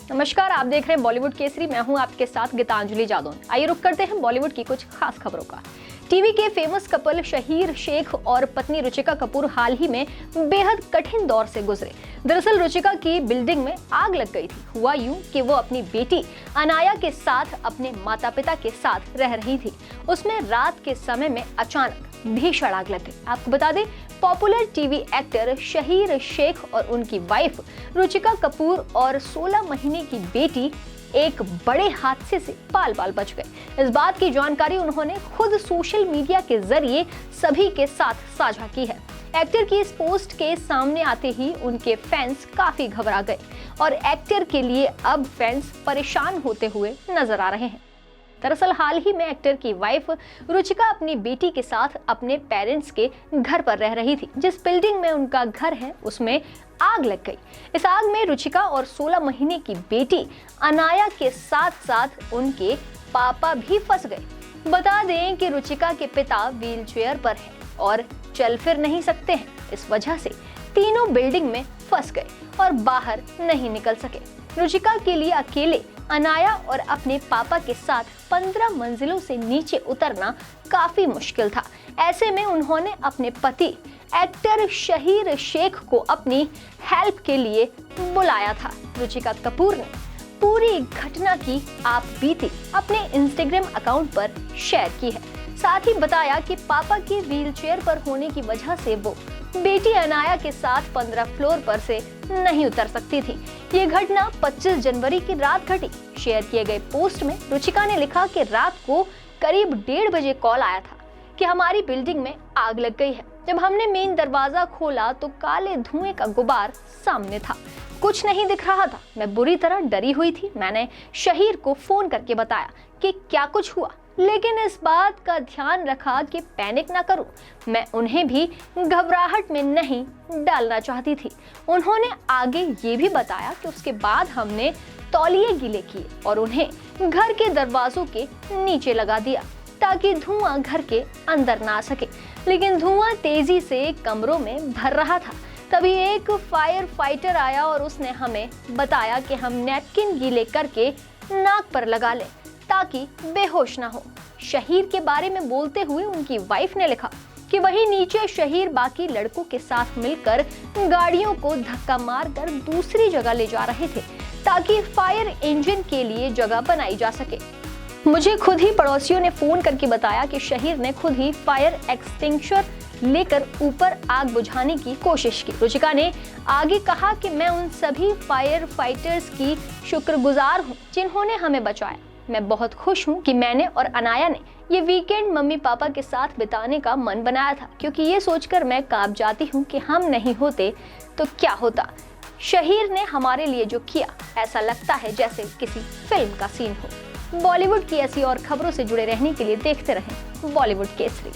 नमस्कार, आप देख रहे हैं बॉलीवुड केसरी। मैं हूं आपके साथ गीतांजलि जादौन। आइए रुक करते हैं बॉलीवुड की कुछ खास खबरों का। टीवी के फेमस कपल शहीर शेख और पत्नी रुचिका कपूर हाल ही में बेहद कठिन दौर से गुजरे। दरअसल रुचिका की बिल्डिंग में आग लग गई थी। हुआ यूं कि वो अपनी बेटी अनाया के साथ अपने माता पिता के साथ रह रही थी। उसमें रात के समय में अचानक भीषण आग लग गई। आपको बता दें, popular TV actor Shaheer Sheikh और उनकी वाइफ रुचिका कपूर और 16 महीने की बेटी एक बड़े हादसे से बाल बाल बच गए। इस बात की जानकारी उन्होंने खुद सोशल मीडिया के जरिए सभी के साथ साझा की है। एक्टर की इस पोस्ट के सामने आते ही उनके फैंस काफी घबरा गए और एक्टर के लिए अब फैंस परेशान होते हुए नजर आ रहे हैं। दरअसल हाल ही में एक्टर की वाइफ रुचिका अपनी बेटी के साथ अपने पेरेंट्स के घर पर रह रही थी। जिस बिल्डिंग में उनका घर है उसमें आग लग गई। इस आग में रुचिका और 16 महीने की बेटी अनाया के साथ साथ उनके पापा भी फंस गए। बता दें कि रुचिका के पिता व्हीलचेयर पर हैं और चल फिर नहीं सकते हैं। इस वजह से तीनों बिल्डिंग में फंस गए और बाहर नहीं निकल सके। रुचिका के लिए अकेले अनाया और अपने पापा के साथ 15 मंजिलों से नीचे उतरना काफी मुश्किल था। ऐसे में उन्होंने अपने पति एक्टर शहीर शेख को अपनी हेल्प के लिए बुलाया था। रुचिका कपूर ने पूरी घटना की आप बीती अपने इंस्टाग्राम अकाउंट पर शेयर की है। साथ ही बताया कि पापा के व्हीलचेयर पर होने की वजह से वो बेटी अनाया के साथ 15 फ्लोर पर से नहीं उतर सकती थी। ये घटना 25 जनवरी की रात घटी। शेयर किए गए पोस्ट में रुचिका ने लिखा कि रात को करीब 1:30 बजे कॉल आया था कि हमारी बिल्डिंग में आग लग गई है। जब हमने मेन दरवाजा खोला तो काले धुएं का गुबार सामने था। कुछ नहीं दिख रहा था। मैं बुरी तरह डरी हुई थी। मैंने शहीर को फोन करके बताया कि क्या कुछ हुआ, लेकिन इस बात का ध्यान रखा कि पैनिक ना करूं। मैं उन्हें भी घबराहट में नहीं डालना चाहती थी। उन्होंने आगे ये भी बताया कि उसके बाद हमने तौलिए गीले किए और उन्हें घर के दरवाजों के नीचे लगा दिया ताकि धुआं घर के अंदर ना आ सके। लेकिन धुआं तेजी से कमरों में भर रहा था। तभी एक फायर फाइटर आया और उसने हमें बताया कि हम नैपकिन गीले करके नाक पर लगा लें ताकि बेहोश ना हो। शहीर के बारे में बोलते हुए उनकी वाइफ ने लिखा कि वहीं नीचे शहीर बाकी लड़कों के साथ मिलकर गाड़ियों को धक्का मारकर दूसरी जगह ले जा रहे थे ताकि फायर इंजन के लिए जगह बनाई जा सके। मुझे खुद ही पड़ोसियों ने फोन करके बताया कि शहीर ने खुद ही फायर एक्सटिंग्विशर लेकर ऊपर आग बुझाने की कोशिश की। रुचिका ने आगे कहा कि मैं उन सभी फायर फाइटर्स की शुक्रगुजार हूँ जिन्होंने हमें बचाया। मैं बहुत खुश हूँ कि मैंने और अनाया ने ये वीकेंड मम्मी पापा के साथ बिताने का मन बनाया था, क्योंकि ये सोचकर मैं कांप जाती हूँ कि हम नहीं होते तो क्या होता। शहीर ने हमारे लिए जो किया, ऐसा लगता है जैसे किसी फिल्म का सीन हो। बॉलीवुड की ऐसी और खबरों से जुड़े रहने के लिए देखते रहें बॉलीवुड केसरी।